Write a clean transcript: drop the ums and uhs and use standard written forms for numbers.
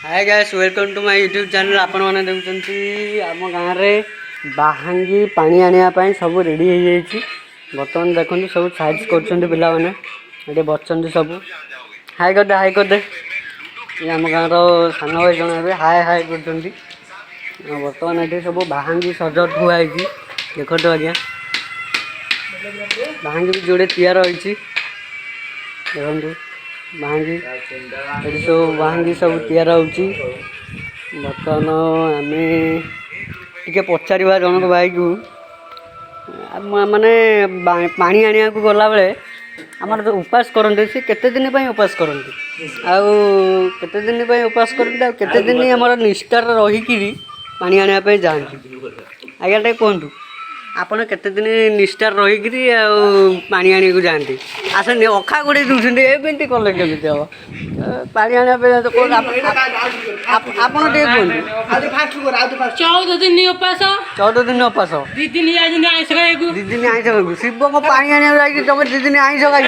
Hi guys welcome to my YouTube channel. आपण मैंने देखुं आम गाँव में बाहांगी पानी आने सब रेडी हो जाइए। बर्तमान देखो सब साइज कर पे बच्चन सब हाय करदे ये आम गाँव सान भाई जन हाय हाय कर बर्तमान ये सब बाहांगी सज थुआई देखो तो आज्ञा बाहांगी भी जोड़े तैयार होती देखो बाहांगी ये सब बाहांगी सब तैयार होती। बर्तमान आम टे पचार जनक भाई को माने पानी आने को गला बेले आमर जो उपास करते सी केते दिन उपास करते आते दिन उपास करते आते दिन आमर निष्ठार रहीकि पानी आने जाती। आज्ञा टे कहतु आपड़ केते दिन निष्ठार रहीकि पानी आने को जाती आसने अखा गुड़े दूसरे एमती कले केमी हम पानी आने आप 14 दिन उपास 14 दिन उपास 2 दिन आइस खाइबू 2 दिन आइस खाइबू शिव को पानी आने जाए तुम 2 दिन आइस खाई